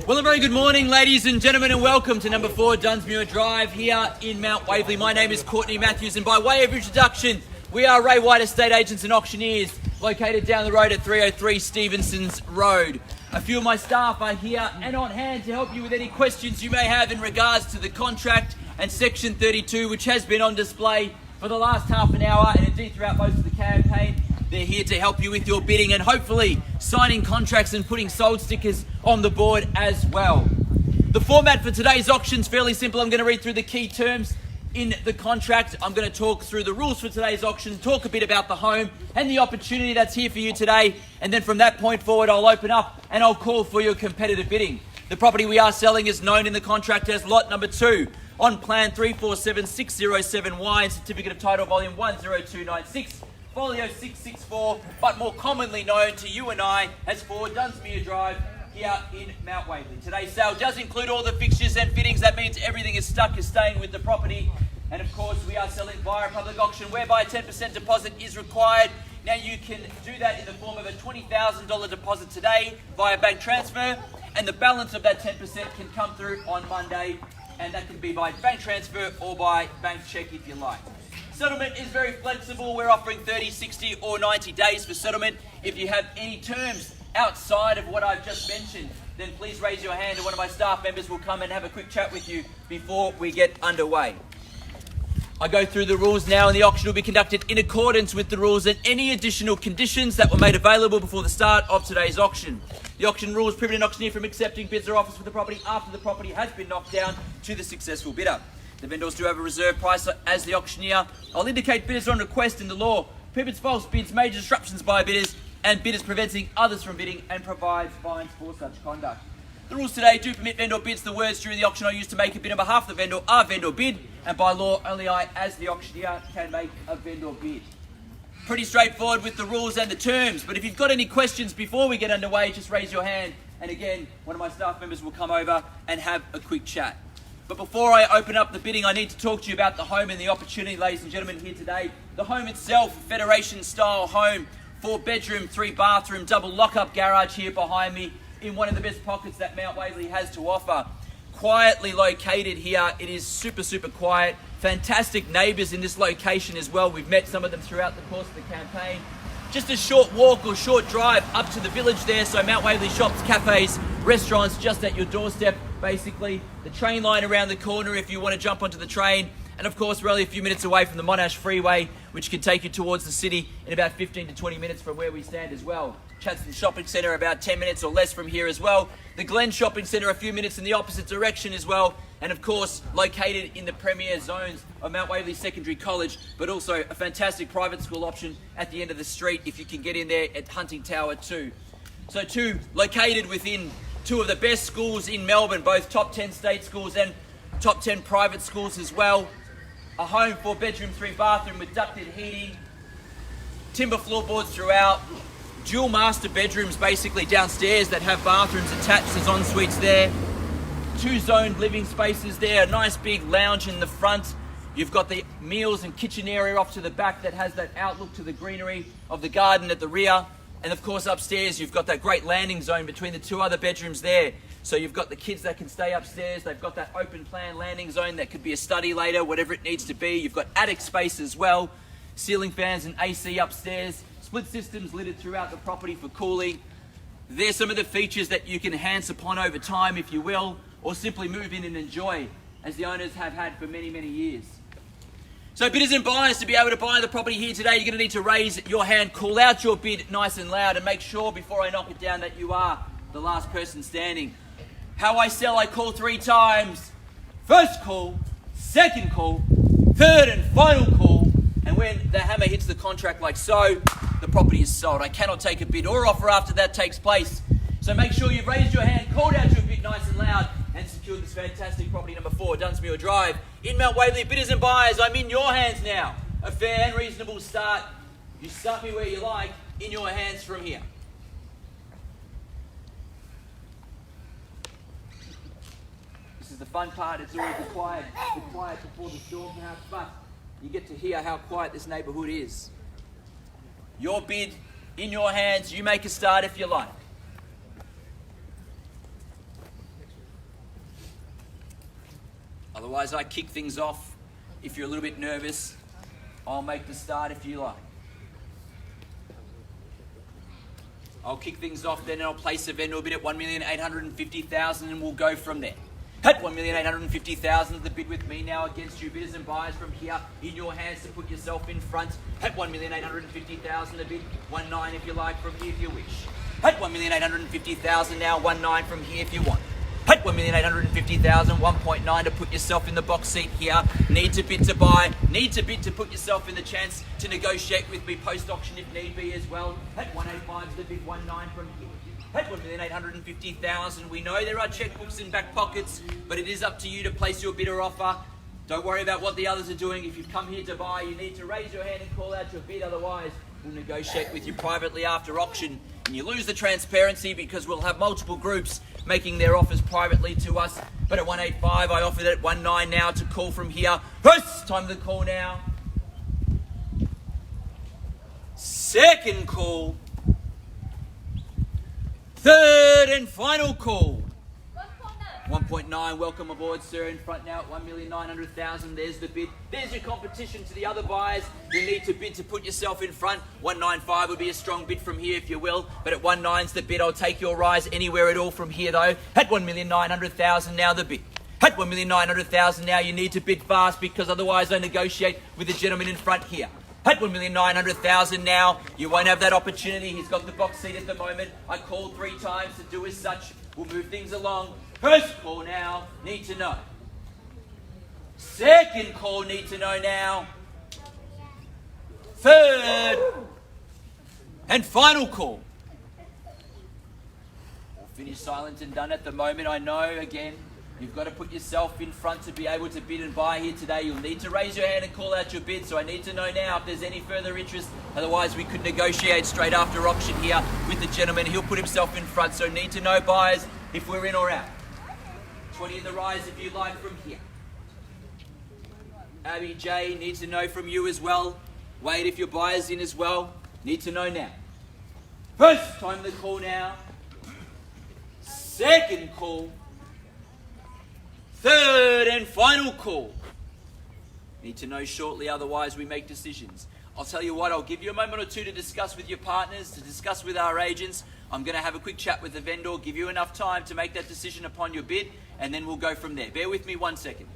Well, a very good morning, ladies and gentlemen, and welcome to number 4 Dunsmuir Drive here in Mount Waverley. My name is Courtney Matthews, and by way of introduction, we are Ray White Estate Agents and Auctioneers, located down the road at 303 Stevenson's Road. A few of my staff are here and on hand to help you with any questions you may have in regards to the contract and Section 32, which has been on display for the last half an hour and indeed throughout most of the campaign. They're here to help you with your bidding and hopefully signing contracts and putting sold stickers on the board as well. The format for today's auction is fairly simple. I'm going to read through the key terms in the contract. I'm going to talk through the rules for today's auction, talk a bit about the home and the opportunity that's here for you today. And then from that point forward, I'll open up and I'll call for your competitive bidding. The property we are selling is known in the contract as lot number 2 on plan 347607Y and certificate of title volume 10296. Folio 664, but more commonly known to you and I as 4 Dunsmuir Drive here in Mount Waverley. Today's sale does include all the fixtures and fittings. That means everything is staying with the property. And of course, we are selling via a public auction whereby a 10% deposit is required. Now you can do that in the form of a $20,000 deposit today via bank transfer, and the balance of that 10% can come through on Monday, and that can be by bank transfer or by bank check if you like. Settlement is very flexible. We're offering 30, 60 or 90 days for settlement. If you have any terms outside of what I've just mentioned, then please raise your hand and one of my staff members will come and have a quick chat with you before we get underway. I go through the rules now, and the auction will be conducted in accordance with the rules and any additional conditions that were made available before the start of today's auction. The auction rules prohibit an auctioneer from accepting bids or offers for the property after the property has been knocked down to the successful bidder. The vendors do have a reserve price as the auctioneer. I'll indicate bidders on request in the law, prohibits false bids, major disruptions by bidders, and bidders preventing others from bidding, and provides fines for such conduct. The rules today do permit vendor bids. The words during the auction I use to make a bid on behalf of the vendor are vendor bid, and by law only I, as the auctioneer, can make a vendor bid. Pretty straightforward with the rules and the terms, but if you've got any questions before we get underway, just raise your hand, and again, one of my staff members will come over and have a quick chat. But before I open up the bidding, I need to talk to you about the home and the opportunity, ladies and gentlemen, here today. The home itself, Federation-style home, 4-bedroom, 3-bathroom, double lock-up garage here behind me in one of the best pockets that Mount Waverley has to offer. Quietly located here. It is super, super quiet. Fantastic neighbours in this location as well. We've met some of them throughout the course of the campaign. Just a short walk or short drive up to the village there, so Mount Waverley shops, cafes, restaurants just at your doorstep, basically. The train line around the corner if you want to jump onto the train. And of course, we're only a few minutes away from the Monash Freeway, which can take you towards the city in about 15 to 20 minutes from where we stand as well. Chadston Shopping Centre about 10 minutes or less from here as well. The Glen Shopping Centre a few minutes in the opposite direction as well. And of course, located in the premier zones of Mount Waverley Secondary College, but also a fantastic private school option at the end of the street if you can get in there at Hunting Tower 2. So 2, located within 2 of the best schools in Melbourne, both top 10 state schools and top 10 private schools as well. A home, 4-bedroom, 3-bathroom with ducted heating, timber floorboards throughout, dual master bedrooms basically downstairs that have bathrooms attached. There's en-suites there, 2 zoned living spaces there, a nice big lounge in the front. You've got the meals and kitchen area off to the back that has that outlook to the greenery of the garden at the rear. And of course upstairs you've got that great landing zone between the 2 other bedrooms there. So you've got the kids that can stay upstairs. They've got that open plan landing zone that could be a study later, whatever it needs to be. You've got attic space as well, ceiling fans and AC upstairs, split systems littered throughout the property for cooling. There's some of the features that you can enhance upon over time if you will, or simply move in and enjoy as the owners have had for many, many years. So bidders and buyers, to be able to buy the property here today, you're going to need to raise your hand, call out your bid nice and loud, and make sure before I knock it down that you are the last person standing. How I sell, I call 3 times. First call, second call, third and final call. And when the hammer hits the contract like so, the property is sold. I cannot take a bid or offer after that takes place. So make sure you've raised your hand, called out your bid nice and loud, and secured this fantastic property number 4, Dunsmuir Drive, in Mount Waverley. Bidders and buyers, I'm in your hands now. A fair and reasonable start. You start me where you like, in your hands from here. This is the fun part. It's always the quiet before the storm perhaps, but you get to hear how quiet this neighbourhood is. Your bid in your hands. You make a start if you like. Otherwise, I kick things off. If you're a little bit nervous, I'll make the start if you like. I'll kick things off then and I'll place a vendor bid at 1,850,000 and we'll go from there. At 1,850,000, the bid with me now against you bidders and buyers from here in your hands to put yourself in front. At 1,850,000, the bid 1.9 if you like from here if you wish. At 1,850,000 now, 1.9 from here if you want. At 1,850,000, 1.9 to put yourself in the box seat here. Need to bid to buy. Need to bid to put yourself in the chance to negotiate with me post-auction if need be as well. At 185 is the bid 1.9 from here. At 1,850,000, we know there are checkbooks in back pockets, but it is up to you to place your bid or offer. Don't worry about what the others are doing. If you've come here to buy, you need to raise your hand and call out your bid. Otherwise, we'll negotiate with you privately after auction. And you lose the transparency because we'll have multiple groups making their offers privately to us. But at 185, I offered it at 1.9 now to call from here. First time to call now. Second call. Third and final call. 1.9, welcome aboard, sir. In front now at 1,900,000. There's the bid. There's your competition to the other buyers. You need to bid to put yourself in front. 195 would be a strong bid from here if you will. But at 1.9's the bid. I'll take your rise anywhere at all from here though. At 1,900,000 now the bid. At 1,900,000 now you need to bid fast because otherwise I negotiate with the gentleman in front here. At 1,900,000 now, you won't have that opportunity. He's got the box seat at the moment. I called 3 times to do as such. We'll move things along. First call now, need to know. Second call, need to know now. Third and final call. All finished, silent and done at the moment. I know, again, you've got to put yourself in front to be able to bid and buy here today. You'll need to raise your hand and call out your bid. So I need to know now if there's any further interest. Otherwise, we could negotiate straight after auction here with the gentleman. He'll put himself in front. So need to know, buyers, if we're in or out. 20 in the rise if you like from here. Abby J, need to know from you as well. Wade, if your buyer's in as well. Need to know now. First time the call now. Second call. Third and final call. Need to know shortly, otherwise we make decisions. I'll tell you what, I'll give you a moment or two to discuss with your partners, to discuss with our agents. I'm going to have a quick chat with the vendor, give you enough time to make that decision upon your bid, and then we'll go from there. Bear with me 1 second.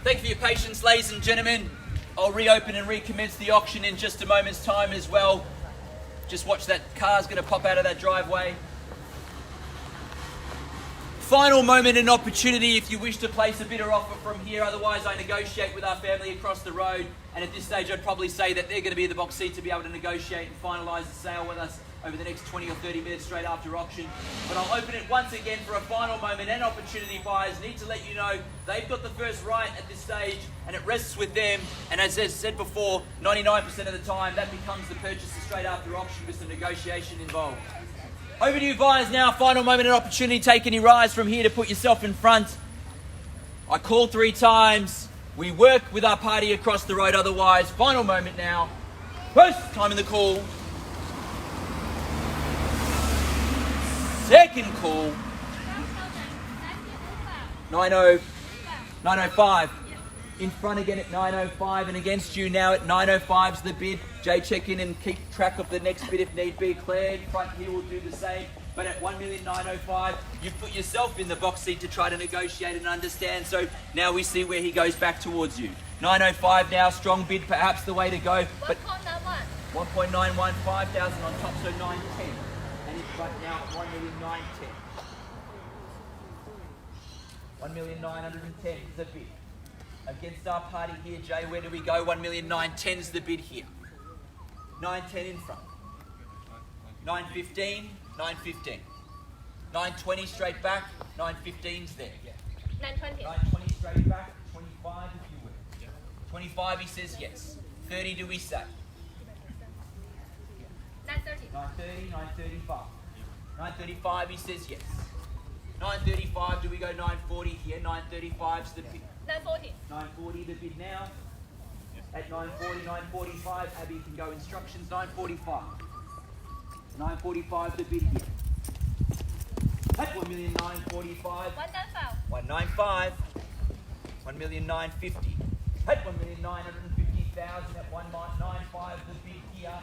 Thank you for your patience, ladies and gentlemen. I'll reopen and recommence the auction in just a moment's time as well. Just watch, that car's going to pop out of that driveway. Final moment and opportunity if you wish to place a bidder offer from here. Otherwise, I negotiate with our family across the road. And at this stage, I'd probably say that they're going to be in the box seat to be able to negotiate and finalise the sale with us over the next 20 or 30 minutes straight after auction. But I'll open it once again for a final moment and opportunity. Buyers need to let you know they've got the first right at this stage and it rests with them. And as I said before, 99% of the time that becomes the purchaser straight after auction with some negotiation involved. Over to you buyers now. Final moment and opportunity. Take any rise from here to put yourself in front. I call 3 times. We work with our party across the road otherwise. Final moment now. First time in the call. Second call. 905. In front again at 905 and against you now at 905's the bid. Jay, check in and keep track of the next bid if need be. Claire, front here will do the same. But at 1,905,000, you've put yourself in the box seat to try to negotiate and understand. So now we see where he goes back towards you. 905 now, strong bid, perhaps the way to go. But 1.91, 5,000 on top, so 910. And in front now at 1,910,000. 1,910,000 is the bid. Against our party here, Jay, where do we go? 1,910,000's the bid here. 910 in front. 915, 915. 920 straight back, 915's there. 920. 920 straight back, 25 if you will. 25 he says yes. 30 do we say? 930. 930, 935. 935 he says yes. 935 do we go 940 here? 935's the bid. 940. 940 the bid now. At 940, 945, Abby can go instructions. 945. 945 the bid here. At 1,945,000. 195. 195. 1,950,000. At 1,950,000 at 195 the bid here.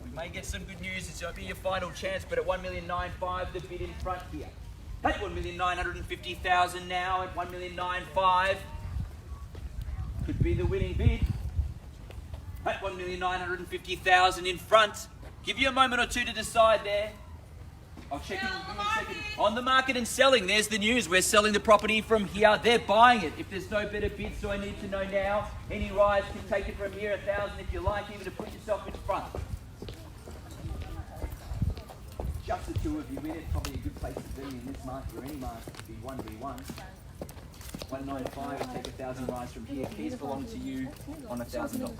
We may get some good news. This might be your final chance, but at 1,995,000 the bid in front here. At 1,950,000 now at 1,995,000 could be the winning bid. At 1,950,000 in front. Give you a moment or two to decide there. I'll check in a second. On the market and selling. There's the news. We're selling the property from here. They're buying it. If there's no better bid, so I need to know now. Any rise can take it from here 1,000 if you like, even to put yourself in front. Just the two of you in it, probably a good place to be in this market or any market to be 1v1. 195 and take 1,000 rise from here. Keys belong to you on $1,000.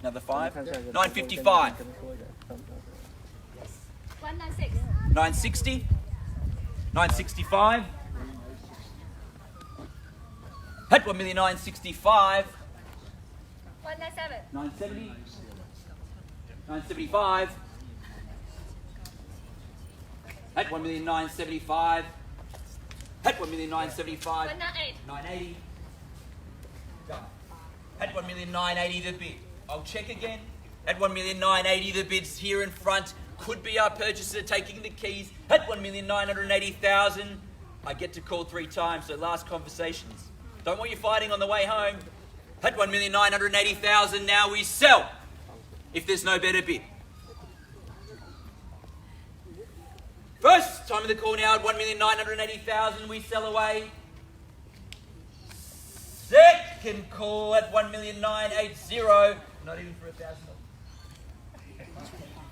Another 5. 955. 196. 960. 965. At 1,965,000. 197. 970. 975. At 1,975,000. At 1,975,000. 198. 980. Done. At 1,980,000 the bid. I'll check again. At 1,980,000 the bid's here in front. Could be our purchaser taking the keys. At 1,980,000 I get to call 3 times, so last conversations. Don't want you fighting on the way home. At 1,980,000 now we sell. If there's no better bid. First time of the call now at 1,980,000 we sell away. Second call at 1,980,000. Not even for $1,000.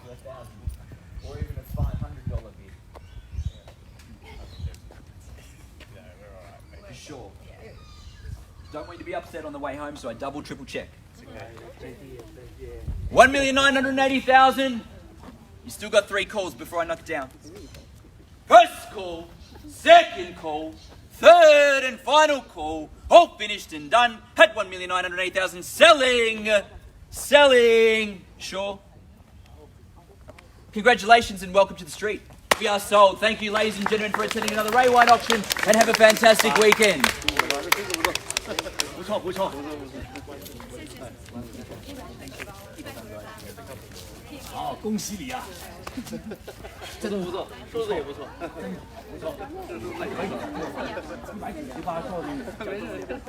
For $1,000. Or even a $500 bid. For sure. Don't want you to be upset on the way home, so I double, triple check. 1,980,000. You still got 3 calls before I knock it down. First call, second call, third and final call. All finished and done. At 1,980,000. Selling. Selling. Sure. Congratulations and welcome to the street. We are sold. Thank you, ladies and gentlemen, for attending another Ray White auction and have a fantastic weekend. 好，恭喜你啊！这都不错，收的也不错，不错，这是可以，100给，100给，180